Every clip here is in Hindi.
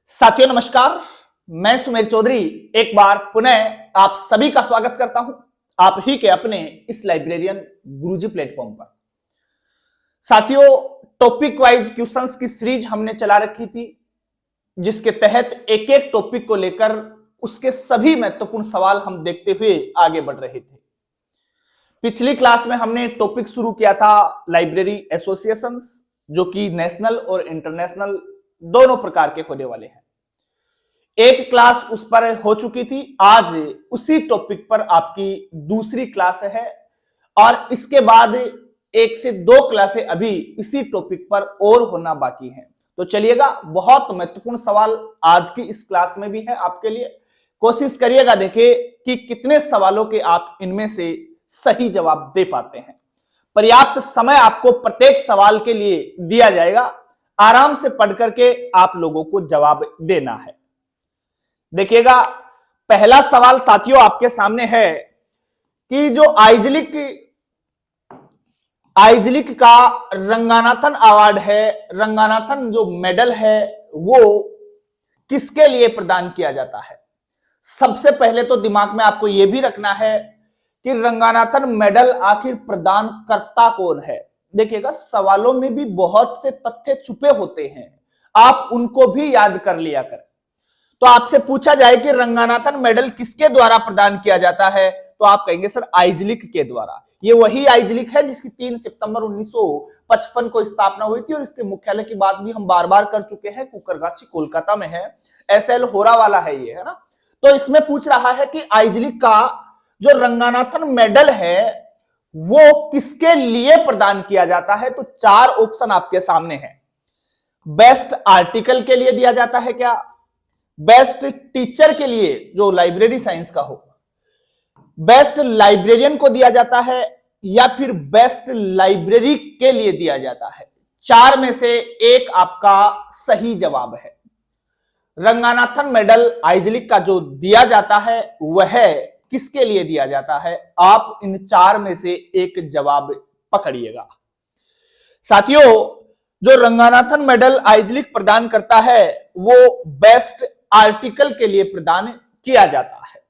साथियों नमस्कार। मैं सुमेर चौधरी एक बार पुनः आप सभी का स्वागत करता हूं आप ही के अपने इस लाइब्रेरियन गुरुजी प्लेटफॉर्म पर। साथियों, टॉपिक वाइज क्वेश्चंस की सीरीज हमने चला रखी थी, जिसके तहत एक एक टॉपिक को लेकर उसके सभी महत्वपूर्ण सवाल हम देखते हुए आगे बढ़ रहे थे। पिछली क्लास में हमने टॉपिक शुरू किया था लाइब्रेरी एसोसिएशंस, जो कि नेशनल और इंटरनेशनल दोनों प्रकार के होने वाले हैं। एक क्लास उस पर हो चुकी थी, आज उसी टॉपिक पर आपकी दूसरी क्लास है और इसके बाद 1 से 2 क्लासें अभी इसी टॉपिक पर और होना बाकी है। तो चलिएगा, बहुत महत्वपूर्ण सवाल आज की इस क्लास में भी है आपके लिए। कोशिश करिएगा देखिए कि कितने सवालों के आप इनमें से सही जवाब दे पाते हैं। पर्याप्त समय आपको प्रत्येक सवाल के लिए दिया जाएगा, आराम से पढ़ करके आप लोगों को जवाब देना है। देखिएगा, पहला सवाल साथियों आपके सामने है कि जो आइजलिक का रंगानाथन अवार्ड है, रंगानाथन जो मेडल है, वो किसके लिए प्रदान किया जाता है। सबसे पहले तो दिमाग में आपको यह भी रखना है कि रंगानाथन मेडल आखिर प्रदान करता कौन है। देखिएगा, सवालों में भी बहुत से तथ्य छुपे होते हैं, आप उनको भी याद कर लिया करें। तो आपसे पूछा जाए कि रंगानाथन मेडल किसके द्वारा प्रदान किया जाता है, तो आप कहेंगे सर आइजलिक के द्वारा। ये वही आइजलिक है जिसकी 3 सितंबर 1955 को स्थापना हुई थी और इसके मुख्यालय की बात भी हम बार बार कर चुके हैं, कुकरगाछी कोलकाता में है। SL होरा वाला है ये, है ना। तो इसमें पूछ रहा है कि आइजलिक का जो रंगानाथन मेडल है वो किसके लिए प्रदान किया जाता है। तो 4 ऑप्शन आपके सामने है। बेस्ट आर्टिकल के लिए दिया जाता है क्या, बेस्ट टीचर के लिए जो लाइब्रेरी साइंस का हो, बेस्ट लाइब्रेरियन को दिया जाता है, या फिर बेस्ट लाइब्रेरी के लिए दिया जाता है। 4 में से एक आपका सही जवाब है। रंगानाथन मेडल आइजलिक का जो दिया जाता है वह किसके लिए दिया जाता है, आप इन 4 में से एक जवाब पकड़िएगा। साथियों, जो रंगानाथन मेडल आइजलिक प्रदान करता है वो बेस्ट आर्टिकल के लिए प्रदान किया जाता है।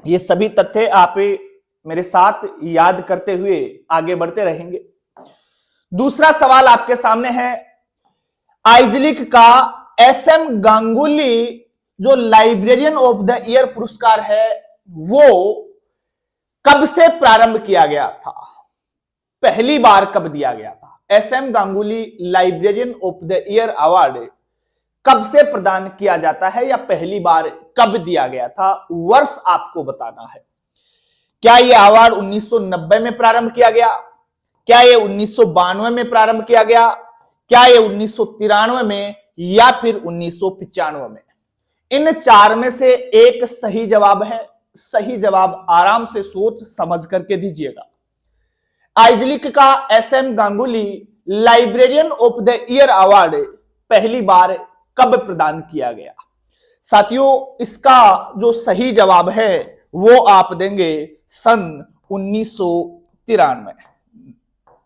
ये सभी तथ्य आप मेरे साथ याद करते हुए आगे बढ़ते रहेंगे। दूसरा सवाल आपके सामने है, आइजलिक का SM गांगुली जो लाइब्रेरियन ऑफ द ईयर पुरस्कार है वो कब से प्रारंभ किया गया था, पहली बार कब दिया गया था। SM Ganguly librarian of the year award कब से प्रदान किया जाता है या पहली बार कब दिया गया था, वर्ष आपको बताना है। क्या यह अवार्ड 1990 में प्रारंभ किया गया, क्या यह 1992 में प्रारंभ किया गया, क्या यह 1993 में, या फिर 1995 में। इन 4 में से एक सही जवाब है। सही जवाब आराम से सोच समझ करके दीजिएगा। आइजलिक का SM Ganguly librarian of the year award पहली बार कब प्रदान किया गया। साथियों, इसका जो सही जवाब है वो आप देंगे सन 1993।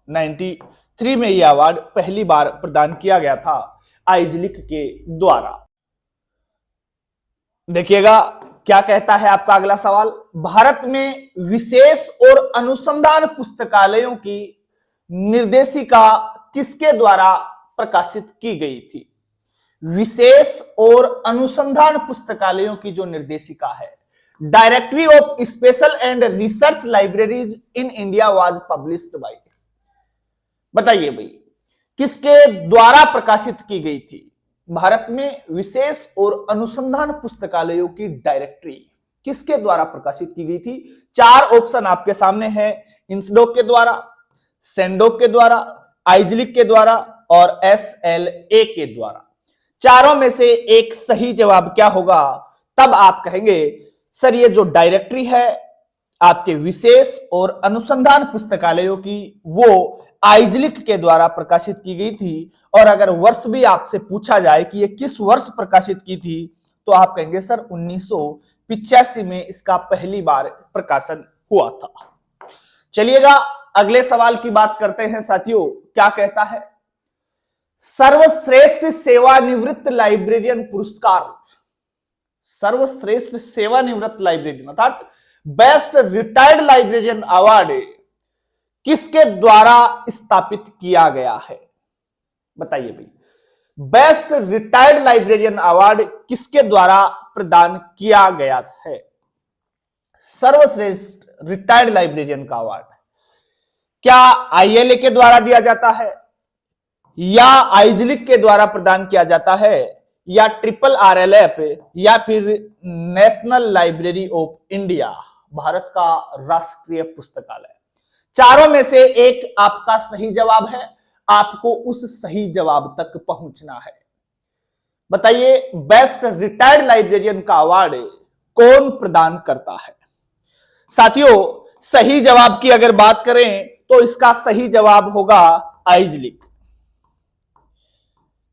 93 में यह अवार्ड पहली बार प्रदान किया गया था आइजलिक के द्वारा। देखिएगा क्या कहता है आपका अगला सवाल। भारत में विशेष और अनुसंधान पुस्तकालयों की निर्देशिका किसके द्वारा प्रकाशित की गई थी। विशेष और अनुसंधान पुस्तकालयों की जो निर्देशिका है, directory of special and research libraries in India was published by, बताइए भाई किसके द्वारा प्रकाशित की गई थी। भारत में विशेष और अनुसंधान पुस्तकालयों की डायरेक्टरी किसके द्वारा प्रकाशित की गई थी। 4 ऑप्शन आपके सामने है, इंसडोक के द्वारा, सेंडोक के द्वारा, आइजलिक के द्वारा और SLA के द्वारा। चारों में से एक सही जवाब क्या होगा, तब आप कहेंगे सर ये जो डायरेक्टरी है आपके विशेष और अनुसंधान पुस्तकालयों की वो आइजलिक के द्वारा प्रकाशित की गई थी। और अगर वर्ष भी आपसे पूछा जाए कि ये किस वर्ष प्रकाशित की थी, तो आप कहेंगे सर 1985 में इसका पहली बार प्रकाशन हुआ था। चलिएगा अगले सवाल की बात करते हैं साथियों। क्या कहता है, सर्वश्रेष्ठ सेवानिवृत्त लाइब्रेरियन पुरस्कार, सर्वश्रेष्ठ सेवानिवृत्त लाइब्रेरियन अर्थात बेस्ट रिटायर्ड लाइब्रेरियन अवार्ड किसके द्वारा स्थापित किया गया है? बताइए भाई, बेस्ट रिटायर्ड लाइब्रेरियन अवार्ड किसके द्वारा प्रदान किया गया है? सर्वश्रेष्ठ रिटायर्ड लाइब्रेरियन का अवार्ड क्या आईएलए के द्वारा दिया जाता है, या आइजलिक के द्वारा प्रदान किया जाता है, या ट्रिपल आरएलएफ, या फिर national library of India, Bharat का राष्ट्रीय पुस्तकालय? चारों में से एक आपका सही जवाब है, आपको उस सही जवाब तक पहुंचना है। बताइए, बेस्ट रिटायर्ड लाइब्रेरियन का अवार्ड कौन प्रदान करता है? साथियों, सही जवाब की अगर बात करें तो इसका सही जवाब होगा आइजलिक।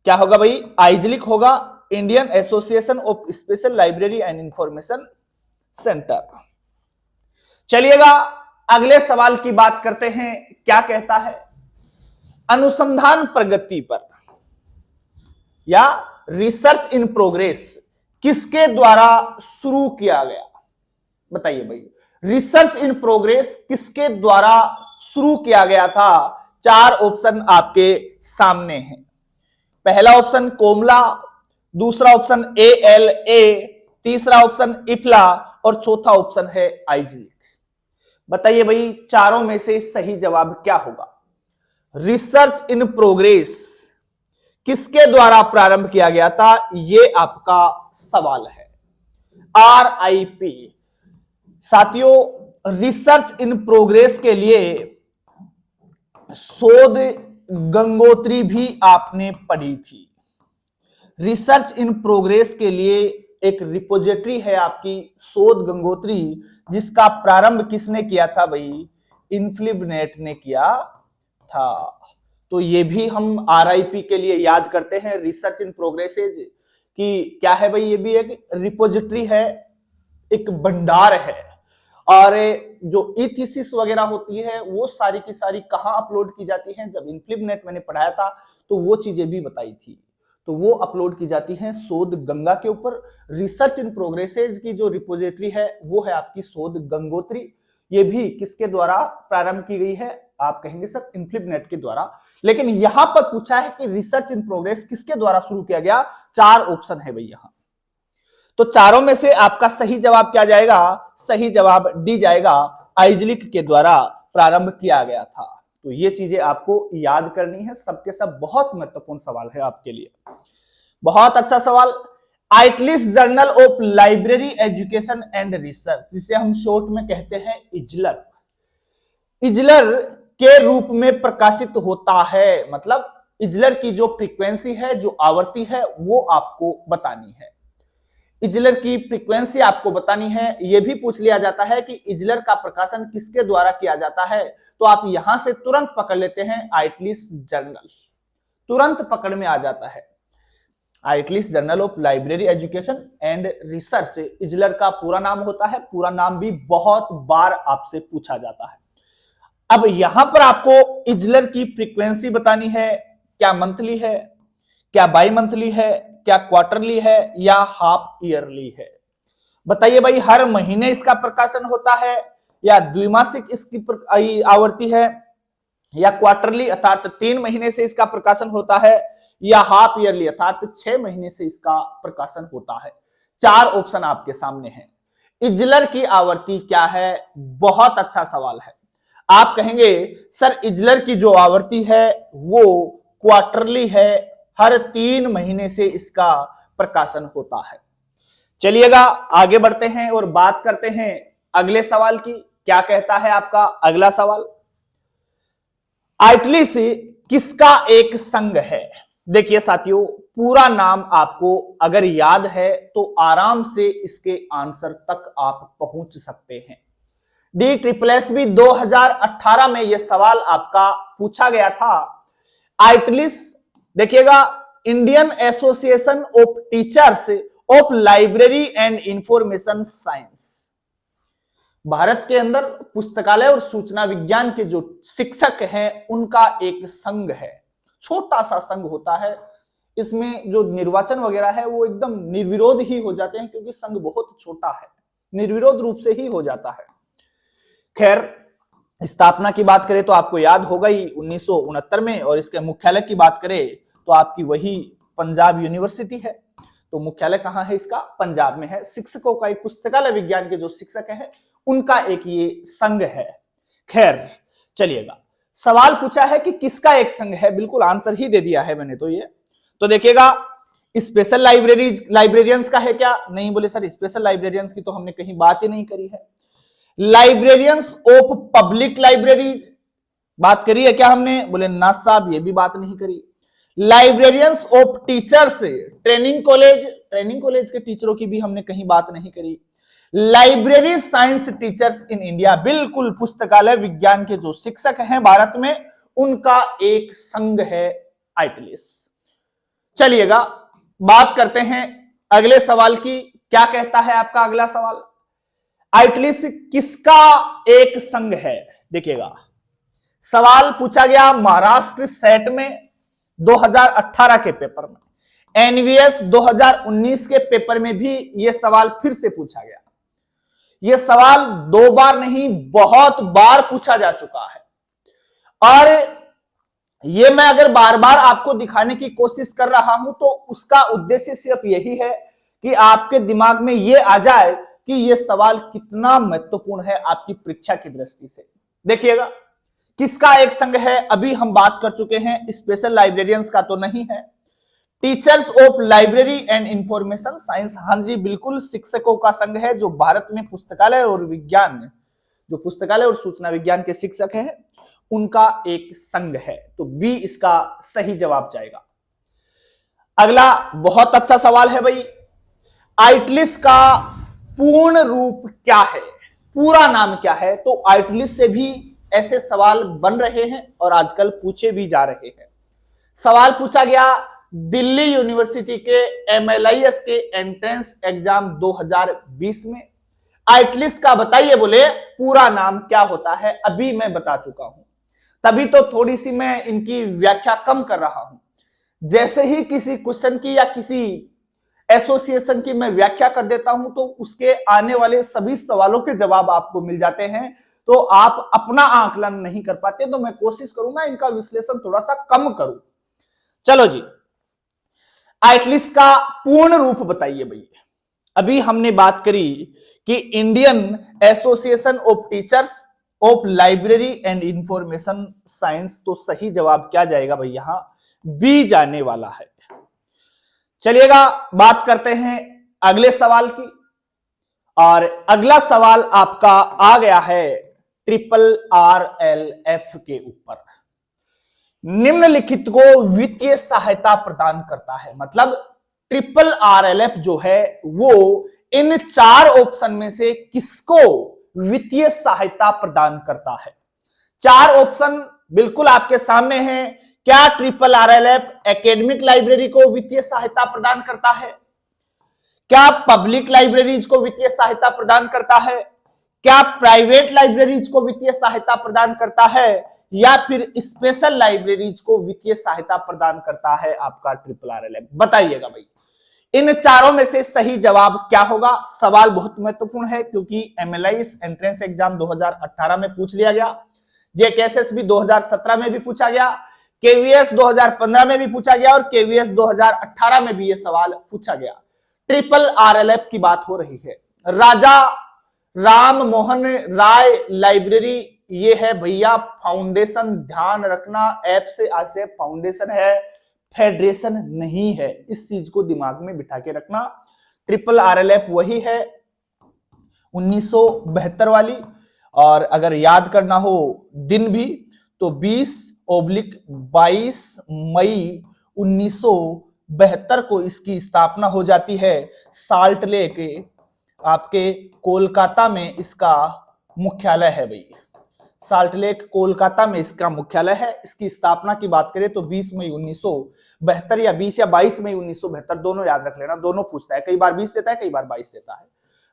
क्या होगा भाई? आइजलिक होगा, Indian association of special library and information centre. चलिएगा अगले सवाल की बात करते हैं। क्या कहता है? अनुसंधान प्रगति पर या रिसर्च इन प्रोग्रेस किसके द्वारा शुरू किया गया? बताइए भाई, रिसर्च इन प्रोग्रेस किसके द्वारा शुरू किया गया था? चार ऑप्शन आपके सामने हैं। पहला ऑप्शन कोमला, दूसरा ऑप्शन ALA, तीसरा ऑप्शन इफ्ला और चौथा ऑप्शन है आइजलिक। बताइए भाई, चारों में से सही जवाब क्या होगा? रिसर्च इन प्रोग्रेस किसके द्वारा प्रारंभ किया गया था? यह आपका सवाल है। RIP। साथियों, रिसर्च इन प्रोग्रेस के लिए शोध गंगोत्री भी आपने पढ़ी थी। रिसर्च इन प्रोग्रेस के लिए एक रिपोजिटरी है आपकी शोध गंगोत्री, जिसका प्रारंभ किसने किया था भाई? इनफ्लिबनेट ने किया था। तो ये भी हम RIP के लिए याद करते हैं, रिसर्च इन प्रोग्रेसेज की क्या है भाई? ये भी एक रिपोजिटरी है, एक भंडार है। और जो ई-थीसिस वगैरह होती है वो सारी की सारी कहां अपलोड की जाती हैं? जब इनफ्लिबनेट मैंने पढ़ाया था तो वो चीजें भी बताई थी। तो वो अपलोड की जाती हैं शोध गंगा के ऊपर। रिसर्च इन प्रोग्रेसेज की जो रिपोजिटरी है वो है आपकी शोध गंगोत्री। ये भी किसके द्वारा प्रारंभ की गई है? आप कहेंगे सर इनफ्लिबनेट के द्वारा, लेकिन यहां पर पूछा है कि रिसर्च इन प्रोग्रेस किसके द्वारा शुरू किया गया? चार ऑप्शन है भाई यहां। तो चारों में से आपका सही जवाब क्या जाएगा? सही जवाब डी जाएगा, आइजलिक के द्वारा प्रारंभ किया गया था। तो ये चीजें आपको याद करनी है, सबके सब बहुत महत्वपूर्ण सवाल है आपके लिए। बहुत अच्छा सवाल। आइटलिस journal of library education and research, जिसे हम शॉर्ट में कहते हैं इजलर, इजलर के रूप में प्रकाशित होता है। मतलब इजलर की जो फ्रीक्वेंसी है, जो आवृत्ति है, वो आपको बतानी है। इजलर की फ्रीक्वेंसी आपको बतानी है। यह भी पूछ लिया जाता है कि इजलर का प्रकाशन किसके द्वारा किया जाता है, तो आप यहां से तुरंत पकड़ लेते हैं आइटलिस जर्नल, तुरंत पकड़ में आ जाता है। आइटलिस journal of library education and research IJLER का पूरा नाम होता है। पूरा नाम भी बहुत बार आपसे पूछा जाता है। अब यहां पर आपको इजलर की फ्रीक्वेंसी बतानी है। क्या मंथली है, क्या बाई मंथली है, क्या क्वार्टरली है, या हाफ ईयरली है? बताइए भाई, हर महीने इसका प्रकाशन होता है, या द्विमासिक इसकी आवृत्ति है, या क्वार्टरली अर्थात 3 महीने से इसका प्रकाशन होता है, या हाफ ईयरली अर्थात 6 महीने से इसका प्रकाशन होता है? चार ऑप्शन आपके सामने हैं। इजलर की आवृत्ति क्या है? बहुत अच्छा सवाल है। आप कहेंगे सर इजलर की जो आवृत्ति है वो क्वार्टरली है, हर 3 महीने से इसका प्रकाशन होता है। चलिएगा आगे बढ़ते हैं और बात करते हैं अगले सवाल की। क्या कहता है आपका अगला सवाल? आइटलिस किसका एक संघ है? देखिए साथियों, पूरा नाम आपको अगर याद है तो आराम से इसके आंसर तक आप पहुंच सकते हैं। DSSB 2018 में यह सवाल आपका पूछा गया था। आइटलिस देखिएगा, Indian association of teachers of library and information science, Bharat के अंदर पुस्तकालय और सूचना विज्ञान के जो शिक्षक हैं उनका एक संघ है। छोटा सा संघ होता है। इसमें जो निर्वाचन वगैरह है वो एकदम निर्विरोध ही हो जाते हैं, क्योंकि संघ बहुत छोटा है, निर्विरोध रूप से ही हो जाता है। खैर, स्थापना की बात करें तो आपको याद होगा ही 1969 में, और इसके मुख्यालय की बात करें तो आपकी वही पंजाब यूनिवर्सिटी है। तो मुख्यालय कहां है इसका? पंजाब में है। शिक्षकों का एक पुस्तकालय विज्ञान के जो शिक्षक हैं उनका एक ये संघ है। खैर चलिएगा, सवाल पूछा है कि किसका एक संघ है, बिल्कुल आंसर ही दे दिया है मैंने तो ये। तो देखिएगा, स्पेशल लाइब्रेरियंस का है क्या? नहीं बोले सर, स्पेशल लाइब्रेरियंस की तो हमने कहीं बात ही नहीं करी है। लाइब्रेरियंस ऑफ पब्लिक लाइब्रेरीज बात करी है क्या हमने? बोले ना साहब, ये भी बात नहीं करी। Librarians of teachers training college के टीचरों की भी हमने कहीं बात नहीं करी। Library science teachers in India, बिल्कुल पुस्तकालय विज्ञान के जो शिक्षक हैं भारत में उनका एक संघ है आइटलिस। चलिएगा, बात करते हैं अगले सवाल की। क्या कहता है आपका अगला सवाल? आइटलिस किसका एक संघ है? देखिएगा, सवाल पूछा गया महाराष्ट्र सेट में 2018 के पेपर में, एनवीएस 2019 के पेपर में भी यह सवाल फिर से पूछा गया। यह सवाल 2 बार नहीं, बहुत बार पूछा जा चुका है, और यह मैं अगर बार बार आपको दिखाने की कोशिश कर रहा हूं तो उसका उद्देश्य सिर्फ यही है कि आपके दिमाग में यह आ जाए कि यह सवाल कितना महत्वपूर्ण है आपकी परीक्षा की दृष्टि से। देखिएगा, किसका एक संघ है? अभी हम बात कर चुके हैं, स्पेशल लाइब्रेरियंस का तो नहीं है। Teachers of library and information science, हाँ जी बिल्कुल, शिक्षकों का संघ है जो भारत में पुस्तकालय और विज्ञान, जो पुस्तकालय और सूचना विज्ञान के शिक्षक हैं उनका एक संघ है। तो बी इसका सही जवाब जाएगा। अगला बहुत अच्छा सवाल है भाई, आइटलिस का पूर्ण रूप क्या है, पूरा नाम क्या है? तो आइटलिस से भी ऐसे सवाल बन रहे हैं और आजकल पूछे भी जा रहे हैं। सवाल पूछा गया दिल्ली यूनिवर्सिटी के MLIS के एंट्रेंस एग्जाम 2020 में, आइटलिस का बताइए बोले पूरा नाम क्या होता है? अभी मैं बता चुका हूं, तभी तो थोड़ी सी मैं इनकी व्याख्या कम कर रहा हूं। जैसे ही किसी क्वेश्चन की या किसी एसोसिएशन की मैं व्याख्या कर देता हूं तो उसके आने वाले सभी सवालों के जवाब आपको मिल जाते हैं, तो आप अपना आकलन नहीं कर पाते। तो मैं कोशिश करूंगा इनका विश्लेषण थोड़ा सा कम करूं। चलो जी, आइटलिस का पूर्ण रूप बताइए भैया। अभी हमने बात करी कि Indian association of teachers of library and information science, तो सही जवाब क्या जाएगा भाई? यहां बी जाने वाला है। चलिएगा, बात करते हैं अगले सवाल की, और अगला सवाल आपका आ गया है RRLF के ऊपर। निम्नलिखित को वित्तीय सहायता प्रदान करता है, मतलब RRLF जो है वो इन 4 ऑप्शन में से किसको वित्तीय सहायता प्रदान करता है? 4 ऑप्शन बिल्कुल आपके सामने हैं। क्या RRLF एकेडमिक लाइब्रेरी को वित्तीय सहायता प्रदान करता है? क्या पब्लिक लाइब्रेरीज को वित्तीय सहायता प्रदान करता है? क्या प्राइवेट लाइब्रेरीज को वित्तीय सहायता प्रदान करता है? या फिर स्पेशल लाइब्रेरीज को वित्तीय सहायता प्रदान करता है आपका RRLF? बताइएगा भाई, इन चारों में से सही जवाब क्या होगा? सवाल बहुत महत्वपूर्ण है क्योंकि MLIS एंट्रेंस एग्जाम 2018 में पूछ लिया गया, JKSSB 2017 में भी पूछा गया, KVS 2015 में भी पूछा गया, और KVS 2018 में भी यह सवाल पूछा गया। RRLF की बात हो रही है। राजा राम मोहन राय लाइब्रेरी, ये है भैया फाउंडेशन, ध्यान रखना, ऐप से आज से फाउंडेशन है, फेडरेशन नहीं है, इस चीज को दिमाग में बिठा के रखना। RRLF वही है 1972 वाली, और अगर याद करना हो दिन भी तो 20/22 मई 1972 को इसकी स्थापना हो जाती है। साल्ट लेक आपके कोलकाता में इसका मुख्यालय है भाई, साल्ट लेक कोलकाता में इसका मुख्यालय है। इसकी स्थापना की बात करें तो 20 मई 1972 या 20 या 22 मई 1972, दोनों याद रख लेना, दोनों पूछता है, कई बार 20 देता है, कई बार 22 देता है।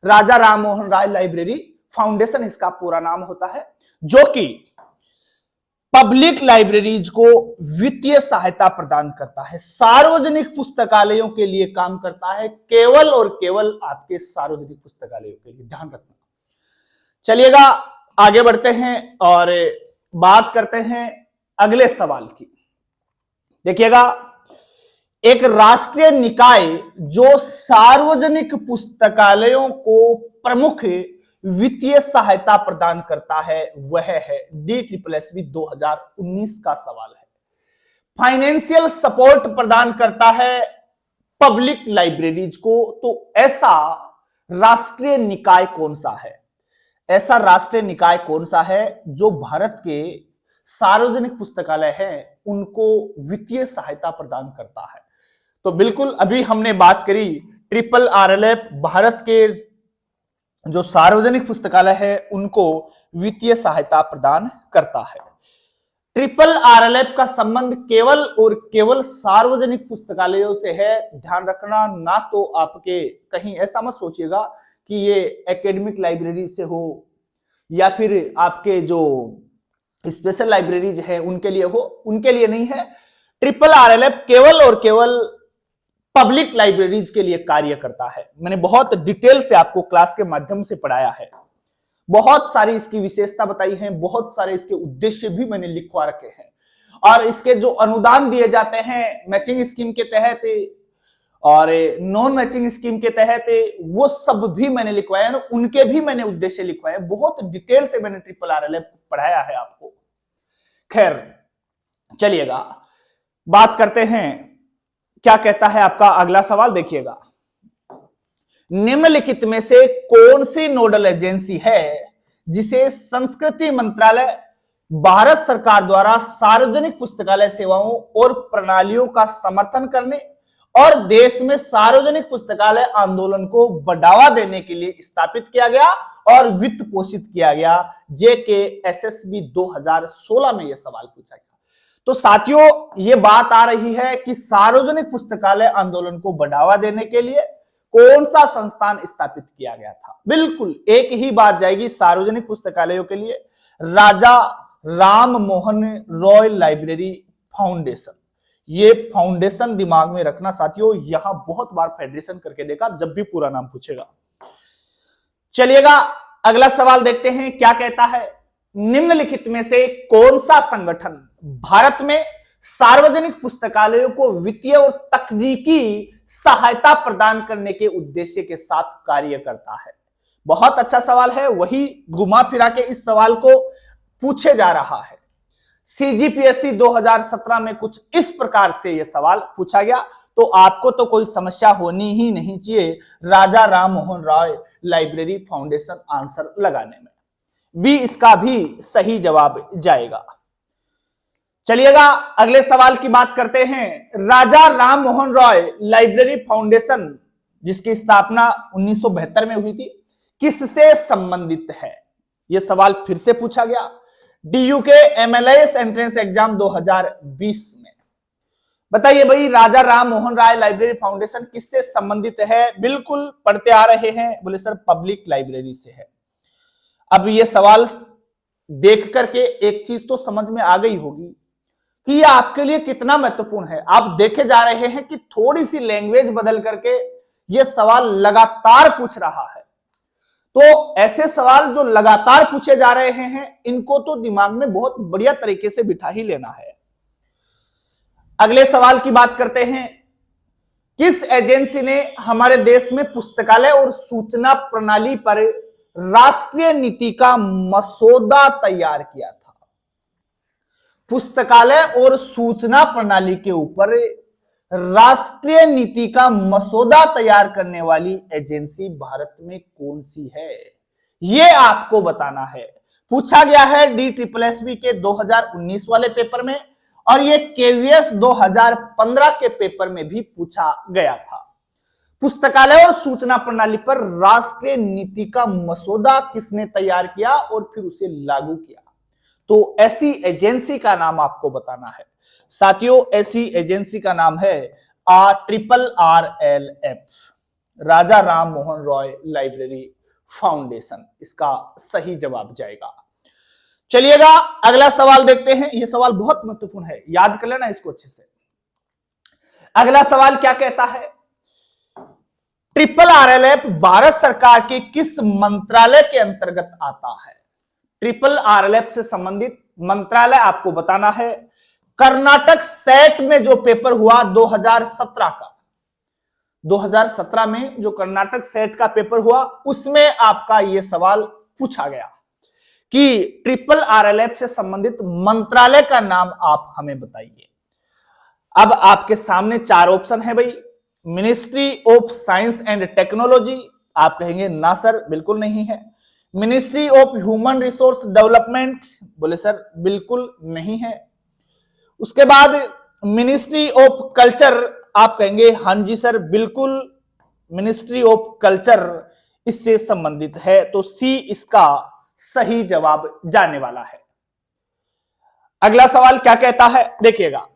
राजा राम मोहन राय लाइब्रेरी फाउंडेशन इसका पूरा नाम होता है, जो कि पब्लिक लाइब्रेरीज को वित्तीय सहायता प्रदान करता है, सार्वजनिक पुस्तकालयों के लिए काम करता है, केवल और केवल आपके सार्वजनिक पुस्तकालयों के लिए, ध्यान रखना। चलिएगा आगे बढ़ते हैं और बात करते हैं अगले सवाल की। देखिएगा, एक राष्ट्रीय निकाय जो सार्वजनिक पुस्तकालयों को प्रमुख वित्तीय सहायता प्रदान करता है वह है DSSB 2019 का सवाल है। फाइनेंशियल सपोर्ट प्रदान करता है पब्लिक लाइब्रेरीज को, तो ऐसा राष्ट्रीय निकाय कौन सा है? ऐसा राष्ट्रीय निकाय कौन सा है जो भारत के सार्वजनिक पुस्तकालय हैं उनको वित्तीय सहायता प्रदान करता है? तो बिल्कुल अभी हमने बात करी RRRF भारत के जो सार्वजनिक पुस्तकालय है उनको वित्तीय सहायता प्रदान करता है। RRRF का संबंध केवल और केवल सार्वजनिक पुस्तकालयों से है, ध्यान रखना। ना तो आपके कहीं ऐसा मत सोचिएगा कि ये एकेडमिक लाइब्रेरी से हो या फिर आपके जो स्पेशल लाइब्रेरीज है उनके लिए हो, उनके लिए नहीं है। RRRF केवल और केवल पब्लिक लाइब्रेरीज के लिए कार्य करता है। मैंने बहुत डिटेल से आपको क्लास के माध्यम से पढ़ाया है, बहुत सारी इसकी विशेषता बताई है, बहुत सारे इसके उद्देश्य भी मैंने लिखवा रखे हैं, और इसके जो अनुदान दिए जाते हैं मैचिंग स्कीम के तहत और नॉन मैचिंग स्कीम के तहत, वो सब भी मैंने लिखवाए हैं, उनके भी मैंने उद्देश्य लिखवाए हैं। बहुत डिटेल से मैंने RRRF पढ़ाया है आपको। खैर चलिएगा बात करते हैं, क्या कहता है आपका अगला सवाल। देखिएगा, निम्नलिखित में से कौन सी नोडल एजेंसी है जिसे संस्कृति मंत्रालय भारत सरकार द्वारा सार्वजनिक पुस्तकालय सेवाओं और प्रणालियों का समर्थन करने और देश में सार्वजनिक पुस्तकालय आंदोलन को बढ़ावा देने के लिए स्थापित किया गया और वित्त पोषित किया गया? JKSSB 2016 में यह सवाल पूछा गया। तो साथियों, ये बात आ रही है कि सार्वजनिक पुस्तकालय आंदोलन को बढ़ावा देने के लिए कौन सा संस्थान स्थापित किया गया था? बिल्कुल एक ही बात जाएगी सार्वजनिक पुस्तकालयों के लिए, राजा राम मोहन रॉय लाइब्रेरी फाउंडेशन। ये फाउंडेशन दिमाग में रखना साथियों, यहां बहुत बार फेडरेशन करके देखा जब भी पूरा नाम पूछेगा। चलिएगा अगला सवाल देखते हैं, क्या कहता है। निम्नलिखित में से कौन सा संगठन भारत में सार्वजनिक पुस्तकालयों को वित्तीय और तकनीकी सहायता प्रदान करने के उद्देश्य के साथ कार्य करता है? बहुत अच्छा सवाल है, वही घुमा फिरा के इस सवाल को पूछे जा रहा है। CGPSC 2017 में कुछ इस प्रकार से यह सवाल पूछा गया, तो आपको तो कोई समस्या होनी ही नहीं चाहिए Raja Ram Mohan Roy library foundation answer लगाने में। भी इसका भी सही जवाब जाएगा। चलिएगा अगले सवाल की बात करते हैं। राजा राम मोहन रॉय लाइब्रेरी फाउंडेशन जिसकी स्थापना 1972 में हुई थी, किससे संबंधित है? यह सवाल फिर से पूछा गया DUK MLS एंट्रेंस एग्जाम 2020 में। बताइए भाई, राजा राम मोहन राय लाइब्रेरी फाउंडेशन किससे संबंधित है? बिल्कुल पढ़ते आ रहे हैं, बोले सर पब्लिक लाइब्रेरी से है। अब ये सवाल देख करके एक चीज तो समझ में आ गई होगी कि ये आपके लिए कितना महत्वपूर्ण है। आप देखे जा रहे हैं कि थोड़ी सी लैंग्वेज बदल करके ये सवाल लगातार पूछ रहा है। तो ऐसे सवाल जो लगातार पूछे जा रहे हैं इनको तो दिमाग में बहुत बढ़िया तरीके से बिठा ही लेना है। अगले सवाल की बात करते हैं। किस एजेंसी ने हमारे देश में पुस्तकालय और सूचना प्रणाली पर राष्ट्रीय नीति का मसौदा तैयार किया था? पुस्तकालय और सूचना प्रणाली के ऊपर राष्ट्रीय नीति का मसौदा तैयार करने वाली एजेंसी भारत में कौन सी है, यह आपको बताना है। पूछा गया है DSSB के 2019 वाले पेपर में, और यह KVS 2015 के पेपर में भी पूछा गया था। पुस्तकालय और सूचना प्रणाली पर राष्ट्रीय नीति का मसौदा किसने तैयार किया और फिर उसे लागू किया? तो ऐसी एजेंसी का नाम आपको बताना है साथियों। ऐसी एजेंसी का नाम है RRRLF, राजा राम मोहन रॉय लाइब्रेरी फाउंडेशन। इसका सही जवाब जाएगा। चलिएगा अगला सवाल देखते हैं। यह सवाल बहुत महत्वपूर्ण है, याद कर लेना इसको अच्छे से। अगला सवाल क्या कहता है, ट्रिपल आरएलएफ भारत सरकार के किस मंत्रालय के अंतर्गत आता है? ट्रिपल आरएलएफ से संबंधित मंत्रालय आपको बताना है। कर्नाटक सेट में जो पेपर हुआ 2017 का, 2017 में जो कर्नाटक सेट का पेपर हुआ उसमें आपका यह सवाल पूछा गया कि ट्रिपल आरएलएफ से संबंधित मंत्रालय का नाम आप हमें बताइए। अब आपके सामने चार ऑप्शन है भाई। Ministry of science and technology, आप कहेंगे ना सर बिल्कुल नहीं है। Ministry of human resource development, बोले सर बिल्कुल नहीं है। उसके बाद मिनिस्ट्री ऑफ कल्चर, आप कहेंगे हां जी सर बिल्कुल मिनिस्ट्री ऑफ कल्चर इससे संबंधित है। तो सी इसका सही जवाब जाने वाला है। अगला सवाल क्या कहता है, देखिएगा,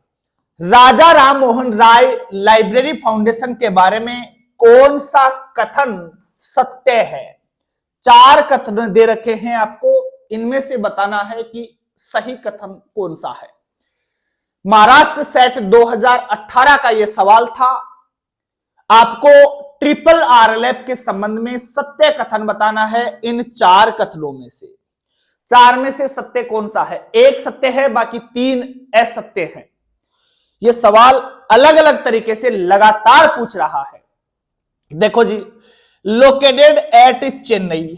राजा राम मोहन राय लाइब्रेरी फाउंडेशन के बारे में कौन सा कथन सत्य है? चार कथन दे रखे हैं आपको, इनमें से बताना है कि सही कथन कौन सा है। महाराष्ट्र सेट 2018 का यह सवाल था। आपको ट्रिपल आरएलएफ के संबंध में सत्य कथन बताना है इन चार कथनों में से। चार में से सत्य कौन सा है? एक सत्य है, बाकी तीन असत्य है। यह सवाल अलग अलग तरीके से लगातार पूछ रहा है। देखो जी, लोकेटेड एट चेन्नई,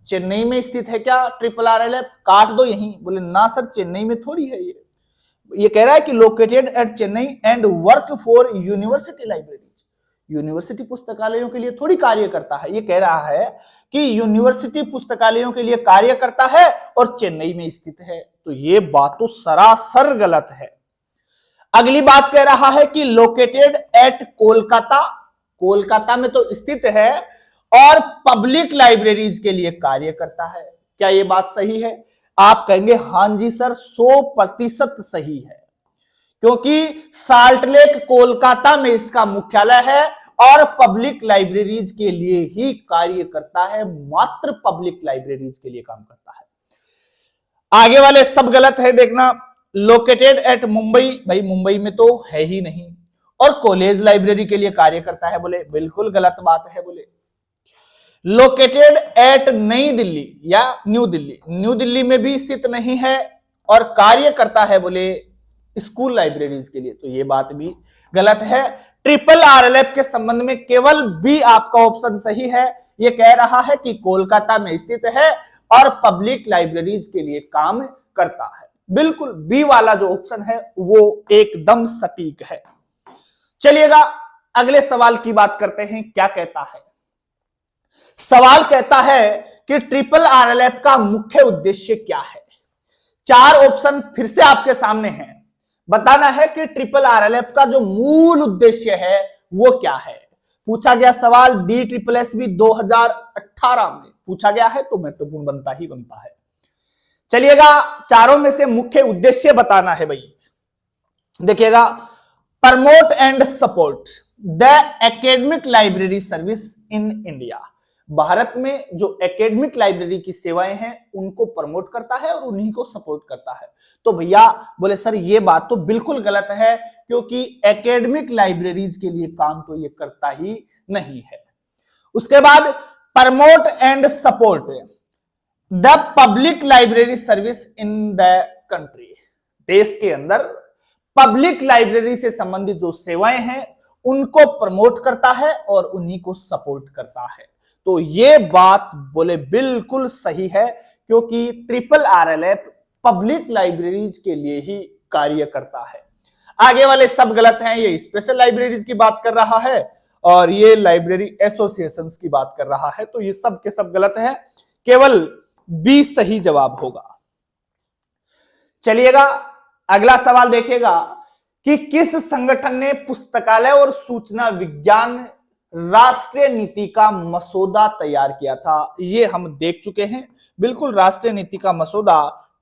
चेन्नई में स्थित है क्या ट्रिपल आरएलएफ? काट दो यहीं। बोले ना सर चेन्नई में थोड़ी है ये कह रहा है कि located at Chennai and work for university library, university पुस्तकालयों के लिए थोड़ी कार्य करता है। ये कह रहा है कि यूनिवर्सिटी पुस्तकालयों के लिए कार्य करता है और चेन्नई में स्थित है। तो ये बात तो सरासर गलत है। अगली बात कह रहा है कि लोकेटेड एट कोलकाता, कोलकाता में तो स्थित है और पब्लिक लाइब्रेरीज के लिए कार्य करता है। क्या यह बात सही है? आप कहेंगे हां जी सर 100% सही है, क्योंकि साल्ट लेक कोलकाता में इसका मुख्यालय है और पब्लिक लाइब्रेरीज के लिए ही कार्य करता है, मात्र पब्लिक लाइब्रेरीज के लिए काम करता है। आगे वाले सब गलत है, देखना। लोकेटेड एट मुंबई, भाई मुंबई में तो है ही नहीं। और कॉलेज लाइब्रेरी के लिए कार्य करता है, बोले बिल्कुल गलत बात है। बोले लोकेटेड एट नई दिल्ली या न्यू दिल्ली, न्यू दिल्ली में भी स्थित नहीं है और कार्य करता है बोले स्कूल लाइब्रेरीज के लिए, तो ये बात भी गलत है। ट्रिपल आरएलएफ के संबंध में केवल बी आपका ऑप्शन सही है। ये कह रहा है कि कोलकाता में स्थित है और पब्लिक लाइब्रेरीज के लिए काम करता है। बिल्कुल बी वाला जो ऑप्शन है वो एकदम सटीक है। चलिएगा अगले सवाल की बात करते हैं। क्या कहता है सवाल? कहता है कि ट्रिपल आरएलएफ का मुख्य उद्देश्य क्या है? चार ऑप्शन फिर से आपके सामने हैं। बताना है कि ट्रिपल आरएलएफ का जो मूल उद्देश्य है वो क्या है। पूछा गया सवाल DSSB 2018 में पूछा गया है, तो महत्वपूर्ण बनता ही बनता है। चलिएगा चारों में से मुख्य उद्देश्य बताना है भाई। देखिएगा, promote and support the academic library service in India, Bharat में जो एकेडमिक लाइब्रेरी की सेवाएं हैं उनको प्रमोट करता है और उन्हीं को सपोर्ट करता है। तो भैया बोले सर ये बात तो बिल्कुल गलत है, क्योंकि एकेडमिक लाइब्रेरीज के लिए काम तो ये करता ही नहीं है। उसके बाद promote and support the public library service in the country, देश के अंदर पब्लिक लाइब्रेरी से संबंधित जो सेवाएं हैं उनको प्रमोट करता है और उन्हीं को सपोर्ट करता है। तो ये बात बोले बिल्कुल सही है, क्योंकि ट्रिपल आरएलएफ पब्लिक लाइब्रेरीज के लिए ही कार्य करता है। आगे वाले सब गलत हैं। ये स्पेशल लाइब्रेरीज की बात कर रहा है और ये लाइब्रेरी एसोसिएशंस की बात कर रहा है, तो ये सब के सब गलत है। केवल बी सही जवाब होगा। चलिएगा अगला सवाल देखिएगा कि किस संगठन ने पुस्तकालय और सूचना विज्ञान राष्ट्रीय नीति का मसौदा तैयार किया था? ये हम देख चुके हैं। बिल्कुल राष्ट्रीय नीति का मसौदा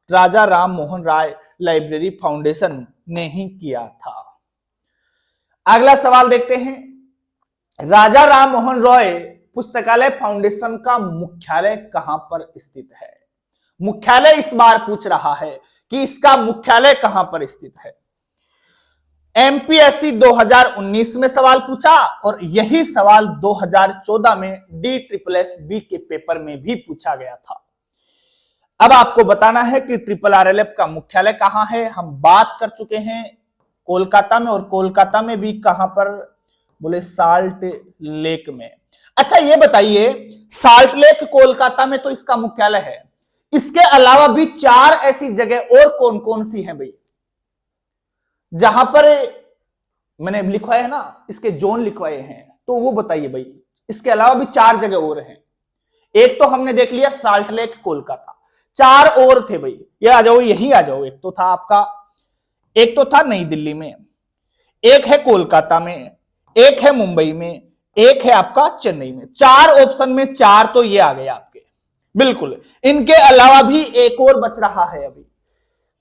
राजा राम मोहन राय लाइब्रेरी फाउंडेशन ने ही किया था। अगला सवाल देखते हैं। राजा राम मोहन रॉय पुस्तकालय फाउंडेशन का मुख्यालय कहां पर स्थित है? मुख्यालय इस बार पूछ रहा है कि इसका मुख्यालय कहां पर स्थित है। एमपीएससी 2019 में सवाल पूछा और यही सवाल 2014 में DSSB के पेपर में भी पूछा गया था। अब आपको बताना है कि RRRLF का मुख्यालय कहां है। हम बात कर चुके हैं कोलकाता में, और कोलकाता में भी कहां पर, बोले साल्ट लेक में। अच्छा ये बताइए, साल्ट लेक कोलकाता में तो इसका मुख्यालय है, इसके अलावा भी 4 ऐसी जगह और कौन कौन सी हैं भाई, जहां पर मैंने लिखवाए है ना, इसके जोन लिखवाए हैं, तो वो बताइए भाई। इसके अलावा भी 4 जगह और हैं। एक तो हमने देख लिया साल्ट लेक कोलकाता, 4 और थे भाई। ये आ जाओ, यही आ जाओ। एक तो था आपका, एक तो था नई दिल्ली में, एक है कोलकाता में, एक है मुंबई में, एक है आपका चेन्नई में। 4 ऑप्शन में 4 तो ये आ गए आपके, बिल्कुल। इनके अलावा भी एक और बच रहा है। अभी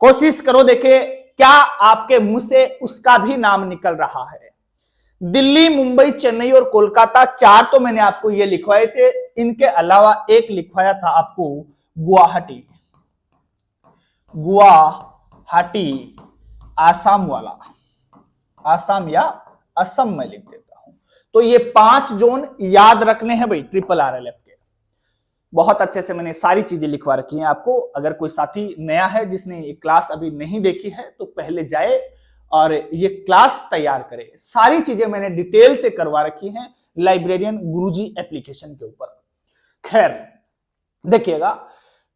कोशिश करो, देखे क्या आपके मुंह से उसका भी नाम निकल रहा है। दिल्ली, मुंबई, चेन्नई और कोलकाता, 4 तो मैंने आपको ये लिखवाए थे। इनके अलावा एक लिखवाया था आपको गुवाहाटी, गुवाहाटी आसाम वाला, आसाम या असम में लिख देता हूं। तो ये 5 जोन याद रखने हैं भाई RRRLF के। बहुत अच्छे से मैंने सारी चीजें लिखवा रखी हैं आपको। अगर कोई साथी नया है जिसने ये क्लास अभी नहीं देखी है तो पहले जाए और ये क्लास तैयार करे। सारी चीजें मैंने डिटेल से करवा रखी हैं लाइब्रेरियन गुरुजी एप्लीकेशन के ऊपर। खैर देखिएगा,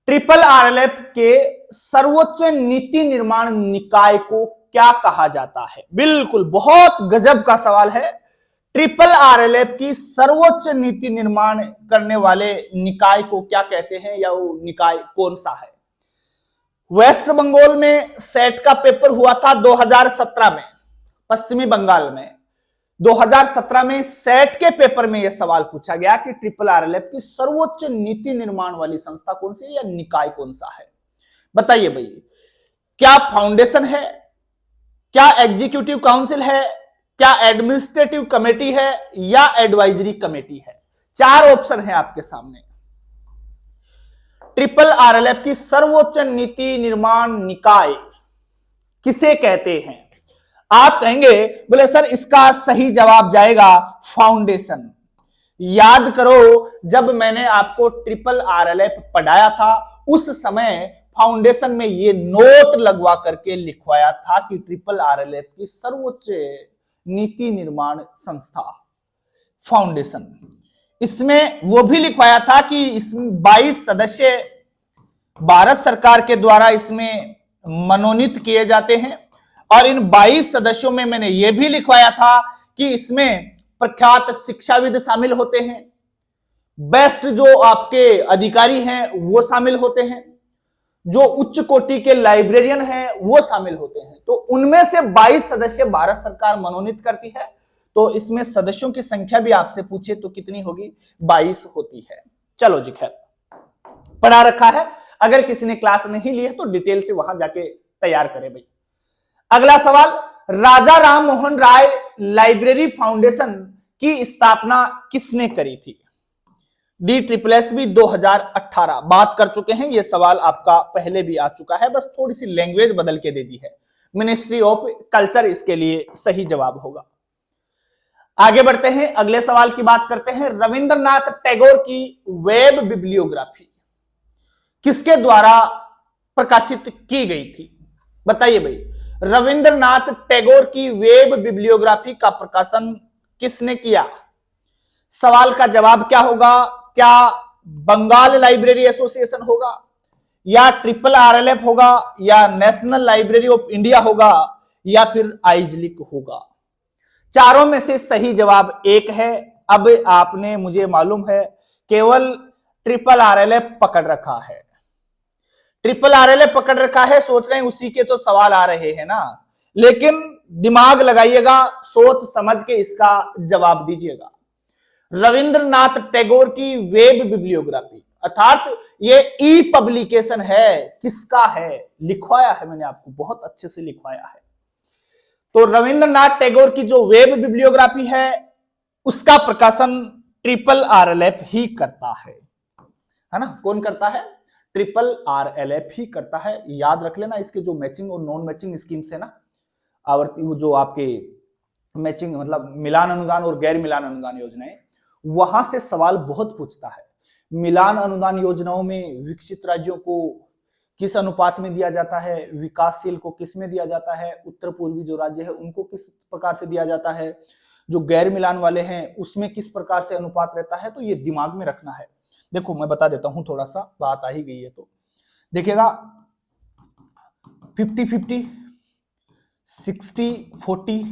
RRRLF के सर्वोच्च नीति निर्माण निकाय को क्या कहा जाता है। बिल्कुल बहुत गजब का सवाल है। RRRLF की सर्वोच्च नीति निर्माण करने वाले निकाय को क्या कहते हैं, या वो निकाय कौन सा है। वेस्ट बंगाल में सेट का पेपर हुआ था 2017 में, पश्चिमी बंगाल में 2017 में सेट के पेपर में यह सवाल पूछा गया कि RRRLF की सर्वोच्च नीति निर्माण वाली संस्था कौन सी है या निकाय कौन सा है। बताइए भाई, क्या फाउंडेशन है, क्या एग्जीक्यूटिव काउंसिल है, क्या एडमिनिस्ट्रेटिव कमेटी है, या एडवाइजरी कमेटी है। 4 ऑप्शन है आपके सामने। RRRLF की सर्वोच्च नीति निर्माण निकाय किसे कहते हैं। आप कहेंगे, बोले सर इसका सही जवाब जाएगा फाउंडेशन। याद करो, जब मैंने आपको RRRLF पढ़ाया था उस समय फाउंडेशन में ये नोट लगवा करके लिखवाया था कि RRRLF की सर्वोच्च नीति निर्माण संस्था फाउंडेशन। इसमें वो भी लिखवाया था कि इसमें 22 सदस्य भारत सरकार के द्वारा इसमें मनोनीत किए जाते हैं, और इन 22 सदस्यों में मैंने ये भी लिखवाया था कि इसमें प्रख्यात शिक्षाविद शामिल होते हैं, बेस्ट जो आपके अधिकारी हैं वो शामिल होते हैं, जो उच्च कोटि के लाइब्रेरियन हैं वो शामिल होते हैं। तो उनमें से 22 सदस्य भारत सरकार मनोनीत करती है। तो इसमें सदस्यों की संख्या भी आपसे पूछे तो कितनी होगी, 22 होती है। चलो जी, खैर पढ़ा रखा है। अगर किसी ने क्लास नहीं ली है तो डिटेल से वहां जाके तैयार करें भाई। अगला सवाल, राजा राम मोहन राय लाइब्रेरी फाउंडेशन की स्थापना किसने करी थी। DSSB 2018 बात कर चुके हैं। यह सवाल आपका पहले भी आ चुका है, बस थोड़ी सी लैंग्वेज बदल के दे दी है। मिनिस्ट्री ऑफ कल्चर इसके लिए सही जवाब होगा। आगे बढ़ते हैं, अगले सवाल की बात करते हैं। रविंद्रनाथ टैगोर की वेब बिब्लियोग्राफी किसके द्वारा प्रकाशित की गई थी। बताइए भाई, रविंद्रनाथ टैगोर की वेब बिब्लियोग्राफी का प्रकाशन किसने किया। सवाल का जवाब क्या होगा, क्या बंगाल लाइब्रेरी एसोसिएशन होगा, या RRRLF होगा, या नेशनल लाइब्रेरी ऑफ इंडिया होगा, या फिर आइजलिक होगा। चारों में से सही जवाब एक है। अब आपने, मुझे मालूम है, केवल RRRLF पकड़ रखा है। RRRLF पकड़ रखा है, सोच रहे हैं उसी के तो सवाल आ रहे हैं ना, लेकिन दिमाग लगाइएगा, सोच समझ के इसका जवाब दीजिएगा। रविंद्रनाथ टैगोर की वेब बिब्लियोग्राफी अर्थात ये ई पब्लिकेशन है, किसका है, लिखवाया है मैंने आपको, बहुत अच्छे से लिखवाया है। तो रविंद्रनाथ टैगोर की जो वेब बिब्लियोग्राफी है उसका प्रकाशन RRRLF ही करता है ना। कौन करता है, RRLF ही करता है। याद रख लेना, इसके जो मैचिंग और नॉन मैचिंग स्कीम्स है ना, आवर्ती जो आपके मैचिंग मतलब मिलान अनुदान और गैर मिलान अनुदान योजनाएं, वहां से सवाल बहुत पूछता है। मिलान अनुदान योजनाओं में विकसित राज्यों को किस अनुपात में दिया जाता है, विकासशील को किस में दिया जाता है, उत्तर पूर्वी जो राज्य है उनको किस प्रकार से दिया जाता है, जो गैर मिलान वाले हैं उसमें किस प्रकार से अनुपात रहता है, तो ये दिमाग में रखना है। देखो मैं बता देता हूं, थोड़ा सा बात आ ही गई है तो देखिएगा, 50-50, 60-40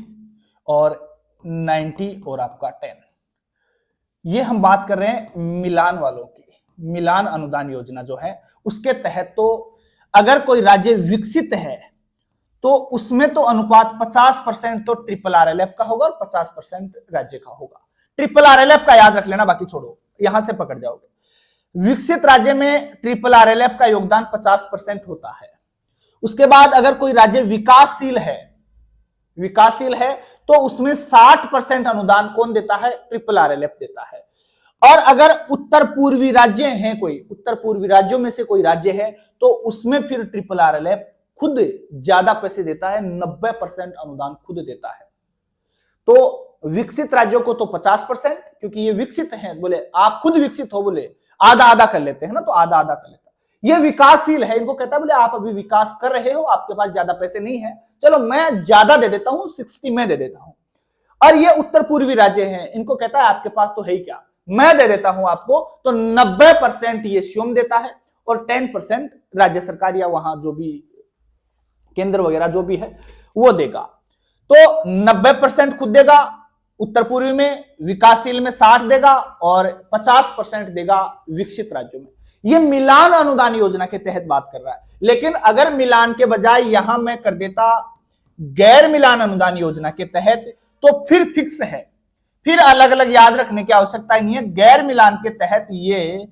और 90 और आपका 10, ये हम बात कर रहे हैं मिलान वालों की। मिलान अनुदान योजना जो है उसके तहत तो अगर कोई राज्य विकसित है तो उसमें तो अनुपात 50% तो RRLF का होगा और 50% राज्य का होगा। RRLF का याद रख लेना, बाकी छोड़ो, यहां से पकड़ जाओगे। विकसित राज्य में RRLF का योगदान 50% होता है। उसके बाद अगर कोई राज्य विकासशील है तो उसमें 60% अनुदान कौन देता है, RRLF देता है। और अगर उत्तर पूर्वी राज्य हैं, कोई उत्तर पूर्वी राज्यों में से कोई राज्य है तो उसमें फिर RRLF खुद ज्यादा पैसे देता है, 90% अनुदान खुद देता है। तो विकसित राज्यों को तो 50%, क्योंकि ये विकसित हैं, बोले आप खुद विकसित हो, बोले आधा आधा कर लेते हैं ना, तो आधा आधा कर लेता है। ये विकासशील है, इनको कहता है बोले आप अभी विकास कर रहे हो, आपके पास ज्यादा पैसे नहीं है, चलो मैं ज्यादा दे देता हूं, 60 में दे देता हूं। और ये उत्तर पूर्वी राज्य हैं, इनको कहता है आपके पास तो है ही क्या, मैं दे देता हूं आपको, तो 90% ये स्वयं देता है और 10% राज्य सरकार या वहां जो भी केंद्र वगैरह जो भी है वो देगा। तो 90% खुद देगा उत्तर पूर्वी में, विकासशील में 60 देगा और 50% देगा विकसित राज्यों में। ये मिलान अनुदान योजना के तहत बात कर रहा है। लेकिन अगर मिलान के बजाय यहां मैं कर देता गैर मिलान अनुदान योजना के तहत, तो फिर फिक्स है, फिर अलग अलग याद रखने की आवश्यकता नहीं है। गैर मिलान के तहत ये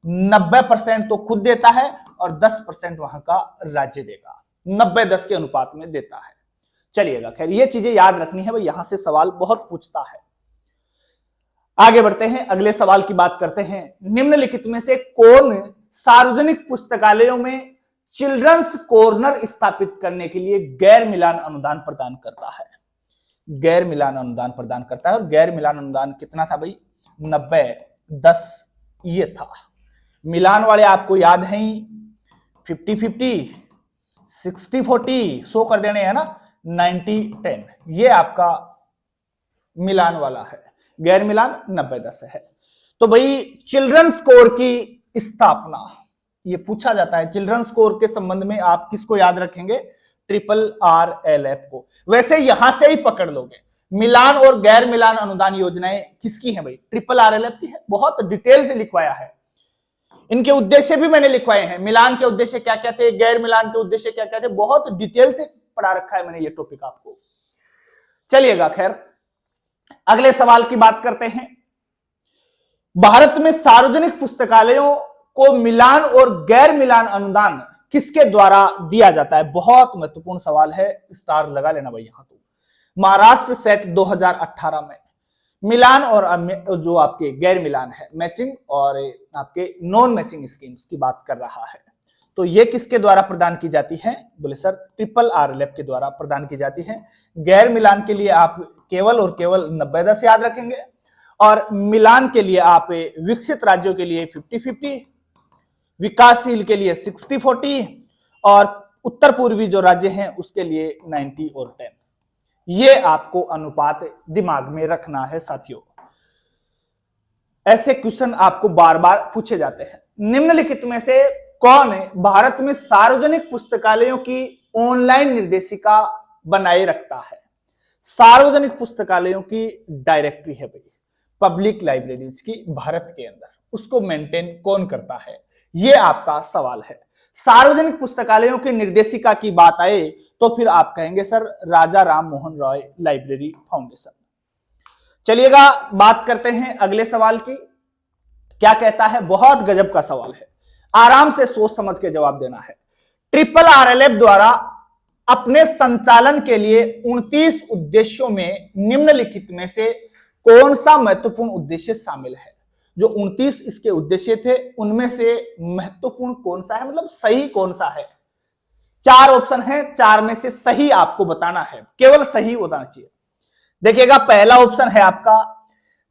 90% तो खुद देता है और 10% वहां का राज्य देगा, 90-10 के अनुपात में देता है। चलिएगा, खैर ये चीजें याद रखनी है भाई, यहां से सवाल बहुत पूछता है। आगे बढ़ते हैं, अगले सवाल की बात करते हैं। निम्नलिखित में से कौन सार्वजनिक पुस्तकालयों में चिल्ड्रंस कॉर्नर स्थापित करने के लिए गैर मिलान अनुदान प्रदान करता है? गैर मिलान अनुदान प्रदान करता है। और गैर मिलान अनुदान कितना था भाई, 90-10 ये था। मिलान वाले आपको याद है ही, 50-50, 60-40, 100 कर देने है ना, 90-10, ये आपका मिलान वाला है। गैर मिलान 90-10 है। तो भाई चिल्ड्रंस कोर की स्थापना ये पूछा जाता है। चिल्ड्रंस कोर के संबंध में आप किसको याद रखेंगे, RRLF को। वैसे यहां से ही पकड़ लोगे, मिलान और गैर मिलान अनुदान योजनाएं किसकी हैं भाई, RRLF की है। बहुत डिटेल से लिखवाया है, इनके उद्देश्य भी मैंने लिखवाए हैं, मिलान के उद्देश्य क्या क्या थे, गैर मिलान के उद्देश्य क्या क्या थे, बहुत डिटेल से पढ़ा रखा है मैंने ये टॉपिक आपको। चलिएगा, खैर अगले सवाल की बात करते हैं। भारत में सार्वजनिक पुस्तकालयों को मिलान और गैर मिलान अनुदान किसके द्वारा दिया जाता है? बहुत महत्वपूर्ण सवाल है, स्टार लगा लेना भाई यहां तो। महाराष्ट्र सेट 2018 में मिलान और जो आपके गैर मिलान है, मैचिंग और आपके नॉन मैचिंग स्कीम्स की बात कर रहा है। तो ये किसके द्वारा प्रदान की जाती है? बोले सर RRLF के द्वारा प्रदान की जाती है। गैर मिलान के लिए आप केवल और केवल 90-10 याद रखेंगे, और मिलान के लिए आप विकसित राज्यों के लिए 50-50, विकासशील के लिए 60-40 और उत्तर पूर्वी जो राज्य हैं उसके लिए 90 और 10। ये आपको अनुपात दिमाग में रखना है साथियों। ऐसे क्वेश्चन आपको बार बार पूछे जाते हैं। निम्नलिखित में से कौन भारत में सार्वजनिक पुस्तकालयों की ऑनलाइन निर्देशिका बनाए रखता है? सार्वजनिक पुस्तकालयों की डायरेक्टरी है भाई, पब्लिक लाइब्रेरीज की भारत के अंदर, उसको मेंटेन कौन करता है? ये आपका सवाल है। सार्वजनिक पुस्तकालयों की निर्देशिका की बात आए तो फिर आप कहेंगे सर राजा राम मोहन रॉय लाइब्रेरी फाउंडेशन। चलिएगा बात करते हैं अगले सवाल की। क्या कहता है? बहुत गजब का सवाल है, आराम से सोच समझ के जवाब देना है। RRLF द्वारा अपने संचालन के लिए 29 उद्देश्यों में निम्नलिखित में से कौन सा महत्वपूर्ण उद्देश्य शामिल है? जो 29 इसके उद्देश्य थे उनमें से महत्वपूर्ण कौन सा है, मतलब सही कौन सा है। 4 ऑप्शन है, 4 में से सही आपको बताना है, केवल सही बताना चाहिए। देखिएगा, पहला ऑप्शन है आपका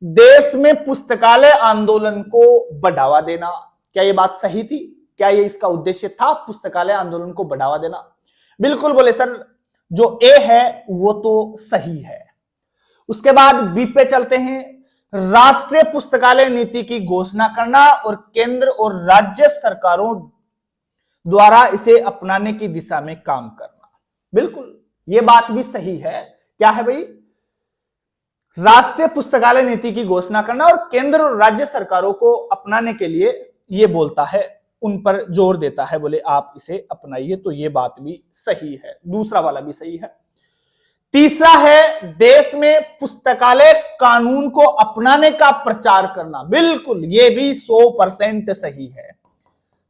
देश में पुस्तकालय आंदोलन को बढ़ावा देना। क्या ये बात सही थी? क्या ये इसका उद्देश्य था, पुस्तकालय आंदोलन को बढ़ावा देना? बिल्कुल बोले सर, जो ए है वो तो सही है। उसके बाद बी पे चलते हैं, राष्ट्रीय पुस्तकालय नीति की घोषणा करना और केंद्र और राज्य सरकारों द्वारा इसे अपनाने की दिशा में काम करना। बिल्कुल ये बात भी सही है। क्या है भाई? राष्ट्रीय पुस्तकालय नीति की घोषणा करना और केंद्र और राज्य सरकारों को अपनाने के लिए ये बोलता है, उन पर जोर देता है, बोले आप इसे अपनाइए। तो ये बात भी सही है, दूसरा वाला भी सही है। तीसरा है देश में पुस्तकालय कानून को अपनाने का प्रचार करना। बिल्कुल ये भी 100% सही है।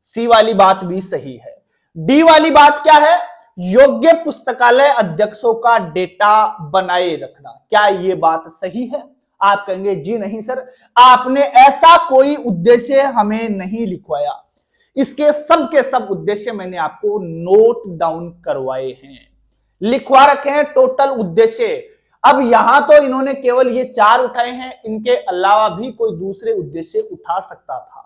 सी वाली बात भी सही है। डी वाली बात क्या है? योग्य पुस्तकालय अध्यक्षों का डेटा बनाए रखना। क्या ये बात सही है? आप कहेंगे जी नहीं सर, आपने ऐसा कोई उद्देश्य हमें नहीं लिखवाया। इसके सब के सब उद्देश्य मैंने आपको नोट डाउन करवाए हैं, लिखवा रखे हैं टोटल उद्देश्य। अब यहां तो इन्होंने केवल ये 4 उठाए हैं, इनके अलावा भी कोई दूसरे उद्देश्य उठा सकता था।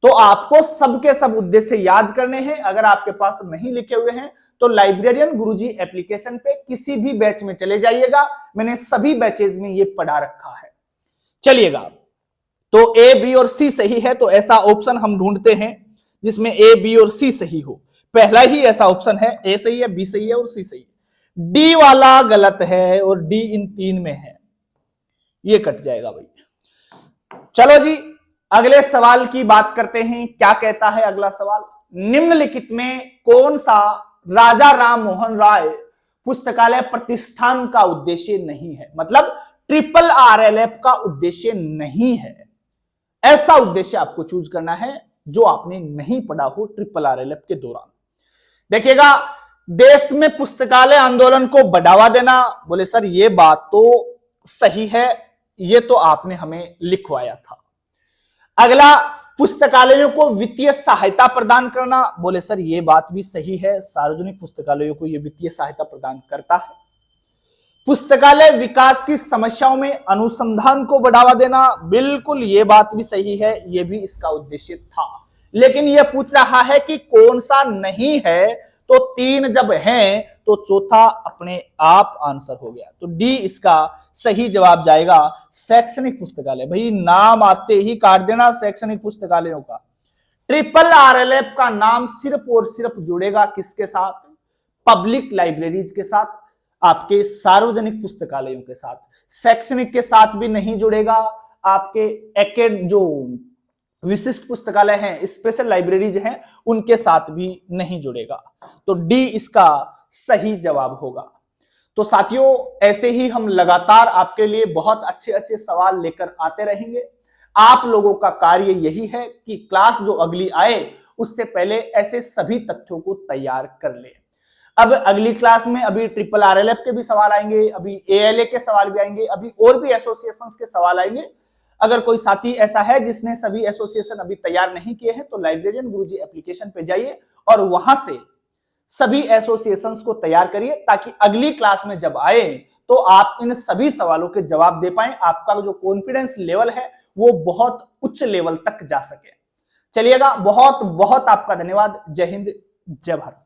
तो आपको सबके सब उद्देश्य याद करने हैं। अगर आपके पास नहीं लिखे हुए हैं तो लाइब्रेरियन गुरुजी एप्लीकेशन पे किसी भी बैच में चले जाइएगा, मैंने सभी बैचेज में ये पढ़ा रखा है। चलिएगा, तो ए, बी और सी सही है, तो ऐसा ऑप्शन हम ढूंढते हैं जिसमें ए, बी और सी सही हो। पहला ही ऐसा ऑप्शन है, ए सही है, बी सही है और सी सही है। डी वाला गलत है और डी इन 3 में है, ये कट जाएगा भाई। चलो जी, अगले सवाल की बात करते हैं। क्या कहता है अगला सवाल? निम्नलिखित में कौन सा राजा राम मोहन राय पुस्तकालय प्रतिष्ठान का उद्देश्य नहीं है, मतलब RRLF का उद्देश्य नहीं है। ऐसा उद्देश्य आपको चूज करना है जो आपने नहीं पढ़ा हो RRLF के दौरान। देखिएगा, देश में पुस्तकालय आंदोलन को बढ़ावा देना, बोले सर ये बात तो सही है, ये तो आपने हमें लिखवाया था। अगला, पुस्तकालयों को वित्तीय सहायता प्रदान करना, बोले सर ये बात भी सही है, सार्वजनिक पुस्तकालयों को यह वित्तीय सहायता प्रदान करता है। पुस्तकालय विकास की समस्याओं में अनुसंधान को बढ़ावा देना, बिल्कुल ये बात भी सही है, ये भी इसका उद्देश्य था। लेकिन यह पूछ रहा है कि कौन सा नहीं है, तो 3 जब हैं तो चौथा अपने आप आंसर हो गया। तो डी इसका सही जवाब जाएगा, शैक्षणिक पुस्तकालय। भाई नाम आते ही काट देना शैक्षणिक पुस्तकालयों का। RRLF का नाम सिर्फ और सिर्फ जुड़ेगा किसके साथ? पब्लिक लाइब्रेरीज के साथ, आपके सार्वजनिक पुस्तकालयों के साथ। शैक्षणिक के साथ भी नहीं जुड़ेगा, आपके जो विशिष्ट पुस्तकालय हैं, स्पेशल लाइब्रेरीज हैं, उनके साथ भी नहीं जुड़ेगा। तो डी इसका सही जवाब होगा। तो साथियों, ऐसे ही हम लगातार आपके लिए बहुत अच्छे अच्छे सवाल लेकर आते रहेंगे। आप लोगों का कार्य यही है कि क्लास जो अगली आए उससे पहले ऐसे सभी तथ्यों को तैयार कर ले। अब अगली क्लास में अभी RRLF के भी सवाल आएंगे, अभी ALA के सवाल भी आएंगे, अभी और भी एसोसिएशंस के सवाल आएंगे। अगर कोई साथी ऐसा है जिसने सभी एसोसिएशन अभी तैयार नहीं किए हैं तो लाइब्रेरियन गुरुजी एप्लीकेशन पे जाइए और वहां से सभी एसोसिएशंस को तैयार करिए, ताकि अगली क्लास में जब आए तो आप इन सभी सवालों के जवाब दे पाएं। आपका जो कॉन्फिडेंस लेवल है वो बहुत उच्च लेवल तक जा सके। चलिएगा, बहुत बहुत आपका धन्यवाद। जय हिंद, जय भारत।